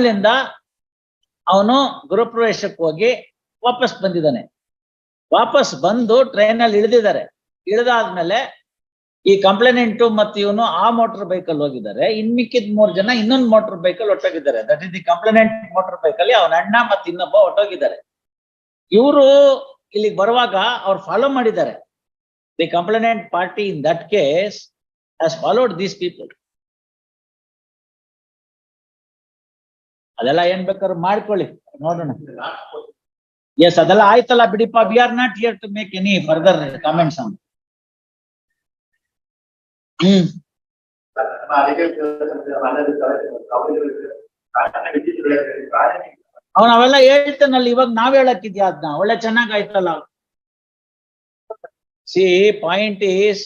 ಅಲ್ಲಿಂದ ಅವನು ಗೃಹಪ್ರವೇಶಕ್ಕೆ ಹೋಗಿ ವಾಪಸ್ ಬಂದಿದ್ದಾನೆ. ವಾಪಸ್ ಬಂದು ಟ್ರೈನ್ ಅಲ್ಲಿ ಇಳಿದಿದ್ದಾರೆ. ಇಳಿದಾದ್ಮೇಲೆ ಈ ಕಂಪ್ಲೇನೆಂಟು ಮತ್ತು ಇವನು ಆ ಮೋಟರ್ ಬೈಕ್ ಅಲ್ಲಿ ಹೋಗಿದ್ದಾರೆ. ಇನ್ ಮಿಕ್ಕಿದ 3 ಜನ ಇನ್ನೊಂದು ಮೋಟರ್ ಬೈಕ್ ಅಲ್ಲಿ ಹೊಟ್ಟೋಗಿದ್ದಾರೆ. That is the complainant motor bike ಅಲ್ಲಿ ಅವನ ಅಣ್ಣ ಮತ್ತು ಇನ್ನೊಬ್ಬ ಹೊಟ್ಟೋಗಿದ್ದಾರೆ. ಇವರು ಇಲ್ಲಿಗೆ ಬರುವಾಗ ಅವ್ರು ಫಾಲೋ ಮಾಡಿದ್ದಾರೆ. The complainant party in that case has followed these people. ಅದೆಲ್ಲ ಏನ್ ಬೇಕಾದ್ರೂ ಮಾಡ್ಕೊಳ್ಳಿ, ನೋಡೋಣ. ಎಸ್, ಅದೆಲ್ಲ ಆಯ್ತಲ್ಲ ಬಿಡಿಪ್ಪ. We are not here to make any further comments on. ಅವನ್ ಅವೆಲ್ಲ ಹೇಳ್ತಾನಲ್ಲ, ಇವಾಗ ನಾವ್ ಹೇಳಕ್ಕಿದ್ಯಾ ಅದನ್ನ? ಒಳ್ಳೆ ಚೆನ್ನಾಗ್ ಆಯ್ತಲ್ಲ. ಸಿ ಪಾಯಿಂಟ್ ಈಸ್,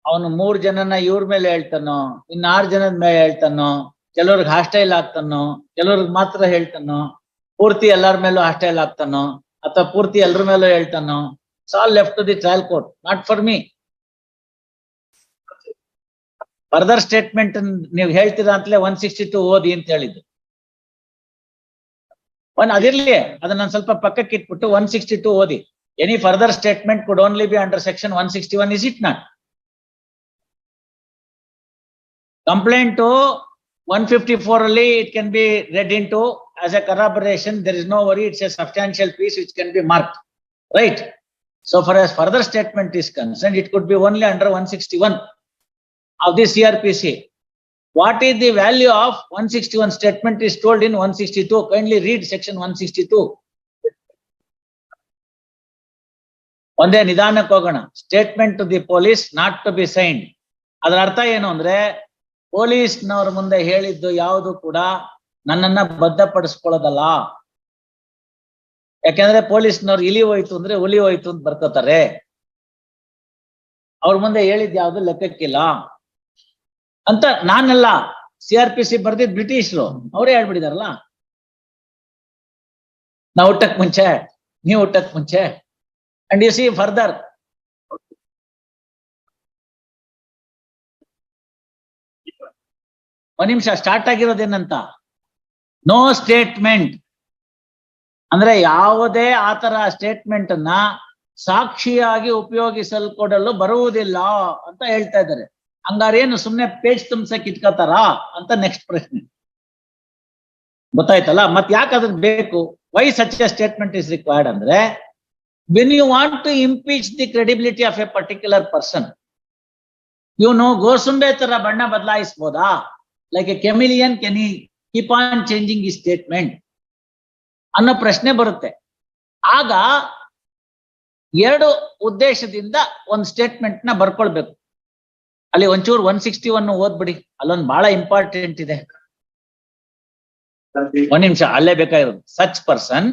ಅವನು 3 ಜನನ ಇವ್ರ ಮೇಲೆ ಹೇಳ್ತಾನೋ, ಇನ್ 6 ಜನದ ಮೇಲೆ ಹೇಳ್ತಾನೋ, ಕೆಲವ್ರಿಗೆ ಹಾಸ್ಟೈಲ್ ಆಗ್ತಾನೋ, ಕೆಲವ್ರಿಗೆ ಮಾತ್ರ ಹೇಳ್ತಾನೋ, ಪೂರ್ತಿ ಎಲ್ಲರ ಮೇಲೂ ಹಾಸ್ಟೈಲ್ ಆಗ್ತಾನೋ, ಅಥವಾ ಪೂರ್ತಿ ಎಲ್ರ ಮೇಲೂ ಹೇಳ್ತಾನೋ? It's all left to the trial court, not for me. Further statement ನೀವು ಹೇಳ್ತೀರಾ ಅಂತಲೇ 162 ಓದಿ ಅಂತ ಹೇಳಿದ್ದು. ಅದಿರ್ಲಿ, ಅದನ್ನ ಸ್ವಲ್ಪ ಪಕ್ಕಕ್ಕೆ ಇಟ್ಬಿಟ್ಟು 162 ಓದಿ. Any further statement could only B under section 161, is it not? Complaint 154 ಅಲ್ಲಿ it can be read into as a corroboration. There is no worry, it's a substantial piece which can be marked, right? So far as further statement is concerned, it could be only under 161 of the CRPC. What is the value of 161 statement is told in 162. Kindly read section 162. ಒಂದೇ ನಿಧಾನಕ್ಕೆ ಹೋಗೋಣ. Statement to the police not to be signed. ಅದರ ಅರ್ಥ ಏನು ಅಂದ್ರೆ, ಪೊಲೀಸ್ನವ್ರ ಮುಂದೆ ಹೇಳಿದ್ದು ಯಾವುದು ಕೂಡ ನನ್ನನ್ನ ಬದ್ಧಪಡಿಸ್ಕೊಳ್ಳೋದಲ್ಲ. ಯಾಕೆಂದ್ರೆ ಪೊಲೀಸ್ನವ್ರು ಇಲಿ ಹೋಯ್ತು ಅಂದ್ರೆ ಹುಲಿ ಹೋಯ್ತು ಅಂತ ಬರ್ಕೋತಾರೆ. ಅವ್ರ ಮುಂದೆ ಹೇಳಿದ್ ಯಾವ್ದು ಲೆಕ್ಕಕ್ಕಿಲ್ಲ ಅಂತ ನಾನಲ್ಲ, CRPC ಬರ್ದಿದ್ ಬ್ರಿಟಿಷ್ರು, ಅವರೇ ಹೇಳ್ಬಿಟ್ಟಿದಾರಲ್ಲ. ನಾವು ಹುಟ್ಟಕ್ ಮುಂಚೆ, ನೀವು ಹುಟ್ಟಕ್ ಮುಂಚೆ. ಅಂಡ್ ಯು ಸಿ ಫರ್ದರ್, ಒಂದ್ ನಿಮಿಷ, ಸ್ಟಾರ್ಟ್ ಆಗಿರೋದೇನಂತ, ನೋ ಸ್ಟೇಟ್ಮೆಂಟ್ ಅಂದ್ರೆ ಯಾವುದೇ ಆತರ ಸ್ಟೇಟ್ಮೆಂಟ್ ಅನ್ನ ಸಾಕ್ಷಿಯಾಗಿ ಉಪಯೋಗಿಸಲ್ಕೊಡಲು ಬರುವುದಿಲ್ಲ ಅಂತ ಹೇಳ್ತಾ ಇದ್ದಾರೆ. ಹಂಗಾರೇನು ಸುಮ್ನೆ ಪೇಜ್ ತುಂಬಸಕ್ ಇಟ್ಕೋತಾರ ಅಂತ ನೆಕ್ಸ್ಟ್ ಪ್ರಶ್ನೆ. ಗೊತ್ತಾಯ್ತಲ್ಲ? ಮತ್ ಯಾಕೆ ಅದನ್ನ ಬೇಕು? Why such a statement is required ಅಂದ್ರೆ, when you want to impeach the credibility of a particular person, ಗೋಸುಂಬೆ ತರ ಬಣ್ಣ ಬದಲಾಯಿಸಬಹುದಾ? Like a chameleon, can he keep on changing ಈ ಸ್ಟೇಟ್ಮೆಂಟ್ ಅನ್ನೋ ಪ್ರಶ್ನೆ ಬರುತ್ತೆ. ಆಗ 2 ಉದ್ದೇಶದಿಂದ ಒಂದು ಸ್ಟೇಟ್ಮೆಂಟ್ ನ ಬರ್ಕೊಳ್ಬೇಕು. ಅಲ್ಲಿ ಒಂಚೂರು 161 ಓದ್ಬಿಡಿ, ಅಲ್ಲೊಂದು ಬಹಳ ಇಂಪಾರ್ಟೆಂಟ್ ಇದೆ. ಒಂದ್ ನಿಮಿಷ, ಅಲ್ಲೇ ಬೇಕಾಗಿರೋದು. Such person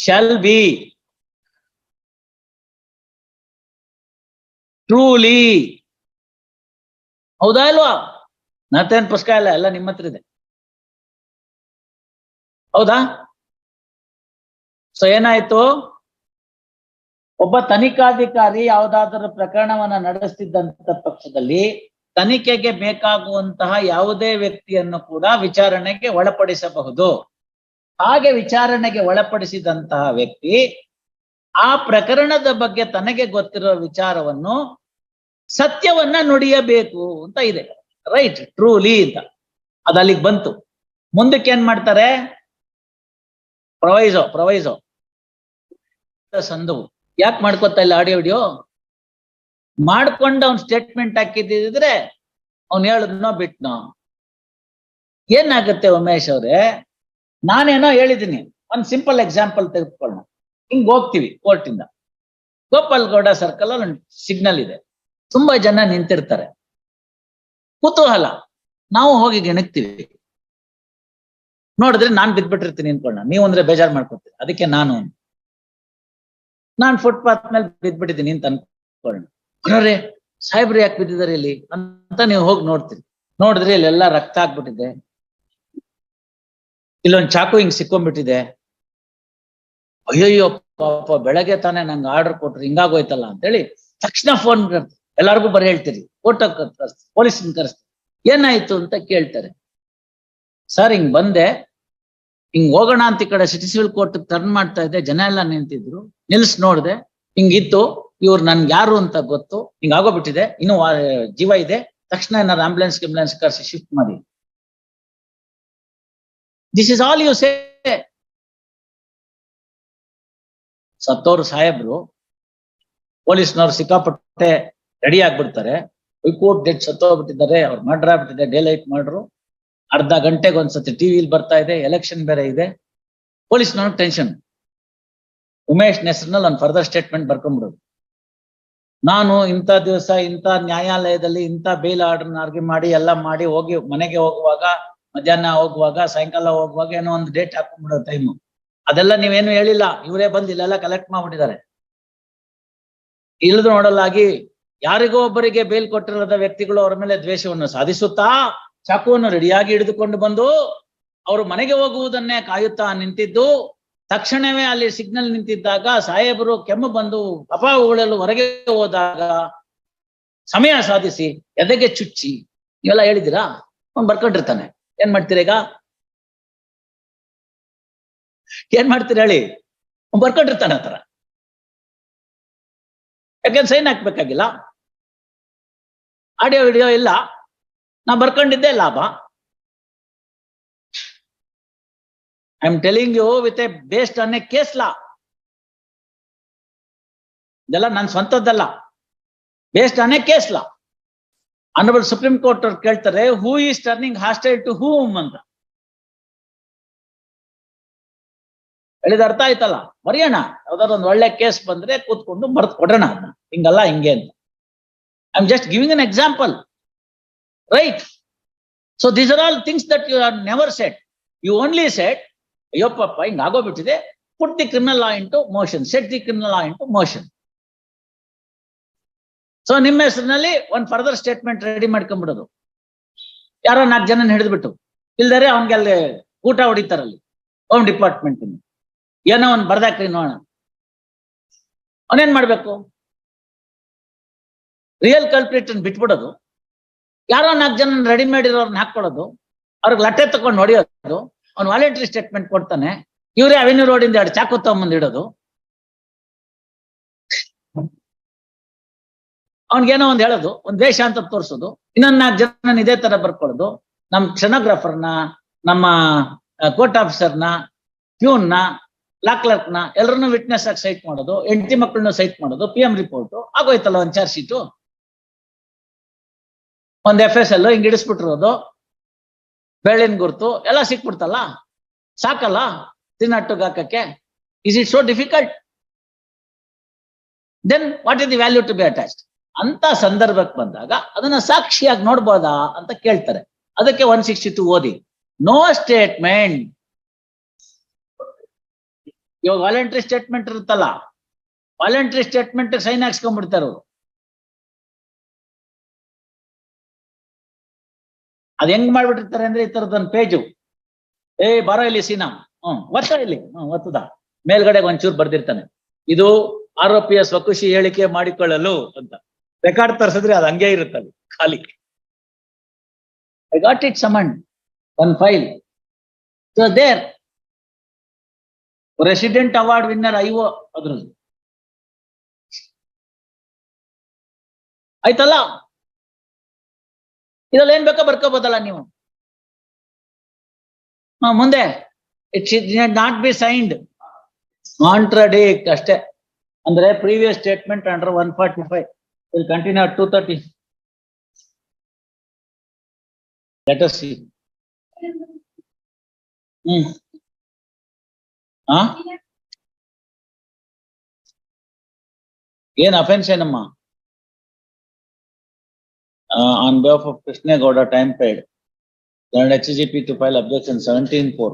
shall be truly. ಹೌದಾ ಇಲ್ವಾ? ನತ್ತೇನ್ ಪುಸ್ತಕ ಇಲ್ಲ, ಎಲ್ಲ ನಿಮ್ಮ ಹತ್ರ ಇದೆ. ಹೌದಾ? ಸೊ ಏನಾಯ್ತು? ಒಬ್ಬ ತನಿಖಾಧಿಕಾರಿ ಯಾವುದಾದರೂ ಪ್ರಕರಣವನ್ನ ನಡೆಸ್ತಿದ್ದಂತ ಪಕ್ಷದಲ್ಲಿ ತನಿಖೆಗೆ ಬೇಕಾಗುವಂತಹ ಯಾವುದೇ ವ್ಯಕ್ತಿಯನ್ನು ಕೂಡ ವಿಚಾರಣೆಗೆ ಒಳಪಡಿಸಬಹುದು. ಹಾಗೆ ವಿಚಾರಣೆಗೆ ಒಳಪಡಿಸಿದಂತಹ ವ್ಯಕ್ತಿ ಆ ಪ್ರಕರಣದ ಬಗ್ಗೆ ತನಗೆ ಗೊತ್ತಿರೋ ವಿಚಾರವನ್ನು, ಸತ್ಯವನ್ನ ನುಡಿಯಬೇಕು ಅಂತ ಇದೆ. ರೈಟ್, ಟ್ರೂಲಿ ಅಂತ ಅದು ಅಲ್ಲಿಗೆ ಬಂತು. ಮುಂದಕ್ಕೆ ಏನ್ ಮಾಡ್ತಾರೆ? ಪ್ರೊವೈಸೋ ಸಂಧವು. ಯಾಕೆ ಮಾಡ್ಕೊತಾ ಇಲ್ಲ? ಆಡಿಯೋ ವಿಡಿಯೋ ಮಾಡ್ಕೊಂಡು ಅವ್ನ್ ಸ್ಟೇಟ್ಮೆಂಟ್ ಹಾಕಿದ್ರೆ ಅವ್ನು ಹೇಳದ್ನೋ ಬಿಟ್ನೋ ಏನಾಗುತ್ತೆ? ಉಮೇಶ್ ಅವ್ರೆ, ನಾನೇನೋ ಹೇಳಿದ್ದೀನಿ. ಒಂದ್ ಸಿಂಪಲ್ ಎಕ್ಸಾಂಪಲ್ ತೆಗೆದುಕೊಳ್ಳೋಣ. ಹಿಂಗ್ ಹೋಗ್ತೀವಿ ಕೋರ್ಟಿಂದ, ಗೋಪಾಲ್ಗೌಡ ಸರ್ಕಲ್ ಅಲ್ಲಿ ಒಂದು ಸಿಗ್ನಲ್ ಇದೆ, ತುಂಬಾ ಜನ ನಿಂತಿರ್ತಾರೆ. ಕುತೂಹಲ, ನಾವು ಹೋಗಿ ಗೆಣಕ್ತಿವಿ. ನೋಡಿದ್ರೆ ನಾನ್ ಬಿದ್ಬಿಟ್ಟಿರ್ತೀನಿ ಅನ್ಕೊಳ್ಳೋಣ. ನೀವು ಅಂದ್ರೆ ಬೇಜಾರ್ ಮಾಡ್ಕೊತೀರಿ, ಅದಕ್ಕೆ ನಾನು ಫುಟ್ಪಾತ್ ಮೇಲೆ ಬಿದ್ಬಿಟ್ಟಿದ್ದೀನಿ ಅಂತ ಅನ್ಕೊಳ್ಳೋಣ. ಅರೆ ಸಾಹೇಬ್ರು ಯಾಕೆ ಬಿದ್ದಿದ್ದಾರೆ ಇಲ್ಲಿ ಅಂತ ನೀವು ಹೋಗಿ ನೋಡ್ತೀರಿ. ನೋಡಿದ್ರೆ ಇಲ್ಲೆಲ್ಲ ರಕ್ತ ಆಗ್ಬಿಟ್ಟಿದೆ, ಇಲ್ಲೊಂದು ಚಾಕು ಹಿಂಗ್ ಸಿಕ್ಕೊಂಡ್ಬಿಟ್ಟಿದೆ. ಅಯ್ಯಯ್ಯೋ ಪಾಪ, ಬೆಳಗ್ಗೆ ತಾನೇ ನಂಗೆ ಆರ್ಡರ್ ಕೊಟ್ರು, ಹಿಂಗಾಗೋಯ್ತಲ್ಲ ಅಂತೇಳಿ ತಕ್ಷಣ ಫೋನ್ ಎಲ್ಲಾರ್ಗು ಬರೀ ಹೇಳ್ತೀರಿ, ಫೋಟೋ ಕರ್ಸ್ತೀರಿ, ಪೊಲೀಸ್ನ ಕರೆಸ್ತೀರಿ. ಏನಾಯ್ತು ಅಂತ ಕೇಳ್ತಾರೆ. ಸರ್ ಹಿಂಗ್ ಬಂದೆ, ಹಿಂಗ್ ಹೋಗೋಣ ಅಂತ ಈ ಕಡೆ ಸಿಟಿ ಸಿವಿಲ್ ಕೋರ್ಟ್ ಟರ್ನ್ ಮಾಡ್ತಾ ಇದ್ದೆ, ಜನ ಎಲ್ಲ ನಿಂತಿದ್ರು, ನಿಲ್ಸ್ ನೋಡ್ದೆ, ಹಿಂಗಿತ್ತು, ಇವ್ರು ನನ್ಗೆ ಯಾರು ಅಂತ ಗೊತ್ತು, ಹಿಂಗ್ ಆಗೋಗ್ಬಿಟ್ಟಿದೆ, ಇನ್ನು ಜೀವ ಇದೆ, ತಕ್ಷಣ ಏನಾರು ಆಂಬುಲೆನ್ಸ್ ಕರ್ಸಿ ಶಿಫ್ಟ್ ಮಾಡಿ. This is all you say. ಸತ್ತೋರು ಸಾಹೇಬ್ರು, ಪೊಲೀಸ್ನವ್ರು ಸಿಕ್ಕಾಪಟ್ಟೆ ರೆಡಿ ಆಗ್ಬಿಡ್ತಾರೆ, ಹೈಕೋರ್ಟ್ ಡೆಡ್ ಸತ್ತೋಗ್ಬಿಟ್ಟಿದ್ದಾರೆ, ಅವ್ರು ಮರ್ಡರ್ ಆಗ್ಬಿಟ್ಟಿದೆ, ಡೇ ಲೈಟ್ ಮಾಡ್ರು, ಅರ್ಧ ಗಂಟೆಗೆ ಒಂದ್ಸತಿ ಟಿವಿಲಿ ಬರ್ತಾ ಇದೆ, ಎಲೆಕ್ಷನ್ ಬೇರೆ ಇದೆ, ಪೊಲೀಸ್ನವ್ರು ಟೆನ್ಷನ್. ಉಮೇಶ್ ಹೆಸರಿನಲ್ಲಿ ಒಂದು ಫರ್ದರ್ ಸ್ಟೇಟ್ಮೆಂಟ್ ಬರ್ಕೊಂಡ್ಬಿಡೋದು, ನಾನು ಇಂಥ ದಿವಸ ಇಂಥ ನ್ಯಾಯಾಲಯದಲ್ಲಿ ಇಂಥ ಬೇಲ್ ಆರ್ಡರ್ನ ಆರ್ಗ್ಯೂ ಮಾಡಿ ಎಲ್ಲ ಮಾಡಿ ಹೋಗಿ ಮನೆಗೆ ಹೋಗುವಾಗ, ಮಧ್ಯಾಹ್ನ ಹೋಗುವಾಗ, ಸಾಯಂಕಾಲ ಹೋಗುವಾಗ ಏನೋ ಒಂದು ಡೇಟ್ ಹಾಕೊಂಡ್ಬಿಡೋ ಟೈಮು. ಅದೆಲ್ಲ ನೀವೇನು ಹೇಳಿಲ್ಲ, ಇವರೇ ಬಂದು ಇಲ್ಲೆಲ್ಲ ಕಲೆಕ್ಟ್ ಮಾಡ್ಬಿಟ್ಟಿದ್ದಾರೆ. ಇಳಿದು ನೋಡಲಾಗಿ ಯಾರಿಗೋ ಒಬ್ಬರಿಗೆ ಬೇಲ್ ಕೊಟ್ಟಿರದ ವ್ಯಕ್ತಿಗಳು ಅವರ ಮೇಲೆ ದ್ವೇಷವನ್ನು ಸಾಧಿಸುತ್ತಾ ಚಾಕುವನ್ನು ರೆಡಿಯಾಗಿ ಹಿಡಿದುಕೊಂಡು ಬಂದು ಅವರು ಮನೆಗೆ ಹೋಗುವುದನ್ನೇ ಕಾಯುತ್ತಾ ನಿಂತಿದ್ದು, ತಕ್ಷಣವೇ ಅಲ್ಲಿ ಸಿಗ್ನಲ್ ನಿಂತಿದ್ದಾಗ ಸಾಹೇಬರು ಕೆಮ್ಮು ಬಂದು ಕಫ ಉಳಲು ಹೊರಗೆ ಹೋದಾಗ ಸಮಯ ಸಾಧಿಸಿ ಎದೆಗೆ ಚುಚ್ಚಿ, ನೀವೆಲ್ಲ ಹೇಳಿದ್ದೀರಾ, ಅವ್ನು ಬರ್ಕೊಂಡಿರ್ತಾನೆ. ಏನ್ ಮಾಡ್ತೀರ ಈಗ? ಏನ್ ಮಾಡ್ತೀರ ಹೇಳಿ? ಬರ್ಕೊಂಡಿರ್ತಾನೆ ಆತರ. ಯಾಕೆಂದ್ರೆ ಸೈನ್ ಹಾಕ್ಬೇಕಾಗಿಲ್ಲ, ಆಡಿಯೋ ವಿಡಿಯೋ ಇಲ್ಲ, ನಾ ಬರ್ಕೊಂಡಿದ್ದೆ ಲಾಭ. I am telling you with a based on a case law. ಇದೆಲ್ಲ ನನ್ನ ಸ್ವಂತದ್ದಲ್ಲ, based on a case law. Honourable supreme court ಅವ್ರು ಕೇಳ್ತಾರೆ, who is turning hostile to whom ಅಂತ. ಹೇಳಿದ ಅರ್ಥ ಆಯ್ತಲ್ಲ? ಬರೆಯೋಣ, ಯಾವ್ದಾದ್ರು ಒಂದು ಒಳ್ಳೆ ಕೇಸ್ ಬಂದ್ರೆ ಕೂತ್ಕೊಂಡು ಬರ್ದು ಕೊಡೋಣ ಅದನ್ನ, ಹಿಂಗಲ್ಲ ಹಿಂಗೆ ಅಂತ. I am just giving an example, right? So these are all things that you are never said. You only said, ಅಯ್ಯೋ ಪಾಪ ಹಿಂಗ್ ಆಗೋಗ್ಬಿಟ್ಟಿದೆ, put the criminal law into motion, set the criminal law into motion. So ನಿಮ್ಮ ಹೆಸರಿನಲ್ಲಿ ಒಂದು further statement ready ಮಾಡ್ಕೊಂಡ್ಬಿಡೋದು, ಯಾರೋ 4 ಜನ ಹಿಡಿದ್ಬಿಟ್ಟು, ಇಲ್ದರೆ ಅವನ್ಗೆ ಅಲ್ಲಿ ಊಟ ಹೊಡಿತಾರಲ್ಲಿ ಹೋಮ್ ಡಿಪಾರ್ಟ್ಮೆಂಟ್, ಏನೋ ಒಂದು ಬರ್ದಾಕ್ರಿ ನೋಡೋಣ. ಅವನೇನ್ ಮಾಡ್ಬೇಕು? ರಿಯಲ್ ಕಲ್ಪ್ರಿಟ್ ಬಿಟ್ಬಿಡೋದು, ಯಾರೋ 4 ಜನ ರೆಡಿ ಮಾಡಿರೋರ್ನ ಹಾಕೊಳ್ಳೋದು, ಅವ್ರಿಗೆ ಲಟ್ಟೆ ತಕೊಂಡು ಹೊಡಿಯೋದು, ಅವ್ನು ವಾಲಂಟ್ರಿ ಸ್ಟೇಟ್ಮೆಂಟ್ ಕೊಡ್ತಾನೆ, ಇವರೇ ಅವೆನ್ಯೂ ರೋಡಿಂದ 2 ಚಾಕು ತಗೊಂಬಂದು ಇಡೋದು, ಅವ್ನಿಗೇನೋ ಒಂದು ಹೇಳೋದು, ಒಂದು ದ್ವೇಷ ಅಂತ ತೋರಿಸೋದು, ಇನ್ನೊಂದು 4 ಜನ ಇದೇ ತರ ಬರ್ಕೊಳ್ಳೋದು, ನಮ್ಮ ಸ್ಟೆನೋಗ್ರಾಫರ್ನ, ನಮ್ಮ ಕೋರ್ಟ್ ಆಫೀಸರ್ನ, ಪ್ಯೂನ್ನ, ಲಾ ಕ್ಲರ್ಕ್ನ ಎಲ್ಲರನ್ನು ವಿಟ್ನೆಸ್ ಆಗಿ ಸೈಟ್ ಮಾಡೋದು, ಹೆಂಡತಿ ಮಕ್ಕಳನ್ನು ಸೈಟ್ ಮಾಡೋದು, PM ರಿಪೋರ್ಟ್ ಆಗೋಯ್ತಲ್ಲ, ಒಂದು ಚಾರ್ಜ್ ಶೀಟು, ಒಂದು FSL ಹಿಂಗ್ ಇಡಿಸ್ಬಿಟ್ಟಿರೋದು, ಬೆಳ್ಳಿನ ಗುರ್ತು ಎಲ್ಲ ಸಿಕ್ಬಿಡ್ತಲ್ಲ, ಸಾಕಲ್ಲ ತಿನ್ನಟ್ಟುಗೆ ಹಾಕಕ್ಕೆ? Is it so difficult? Then what is the value to be attached? ಅಂತ ಸಂದರ್ಭಕ್ಕೆ ಬಂದಾಗ ಅದನ್ನ ಸಾಕ್ಷಿಯಾಗಿ ನೋಡ್ಬೋದಾ ಅಂತ ಕೇಳ್ತಾರೆ. ಅದಕ್ಕೆ 162 ಓದಿ. ನೋ ಸ್ಟೇಟ್ಮೆಂಟ್, ಇವಾಗ ವಾಲಂಟ್ರಿ ಸ್ಟೇಟ್ಮೆಂಟ್ ಇರುತ್ತಲ್ಲ, ವಾಲಂಟ್ರಿ ಸ್ಟೇಟ್ಮೆಂಟ್ ಸೈನ್ ಹಾಕ್ಸ್ಕೊಂಡ್ಬಿಡ್ತಾರ. ಅದ್ ಹೆಂಗ್ ಮಾಡ್ಬಿಟ್ಟಿರ್ತಾರೆ ಅಂದ್ರೆ, ಈ ತರದೊಂದು ಪೇಜು, ಬಾರೋ ಇಲ್ಲಿ ಸೀನಾ, ಒತ್ತ ಇಲ್ಲಿ, ಒತ್ತದ ಮೇಲ್ಗಡೆ ಒಂಚೂರು ಬರ್ದಿರ್ತಾನೆ, ಇದು ಆರೋಪಿಯ ಸ್ವಖುಷಿ ಹೇಳಿಕೆ ಮಾಡಿಕೊಳ್ಳಲು ಅಂತ. ರೆಕಾರ್ಡ್ ತರಿಸಿದ್ರೆ ಅದು ಹಂಗೆ ಇರುತ್ತಲ್ಲ ಖಾಲಿ. I got it summon on file. So there resident award winner IO ಅದ್ರದ್ದು ಆಯ್ತಲ್ಲ. ಇದ್ರಲ್ಲಿ ಏನ್ ಬೇಕೋ ಬರ್ಕೋಬೋದಲ್ಲ ನೀವು. ಮುಂದೆ it should not be signed, contradict ಅಷ್ಟೇ. ಅಂದ್ರೆ previous statement under 145 will continue at 2:30. Let us see. ಏನ್ ಅಫೆನ್ಸ್ ಏನಮ್ಮ? On behalf of Krishna Gowda, time paid. Learned HGP to file objection 17-4.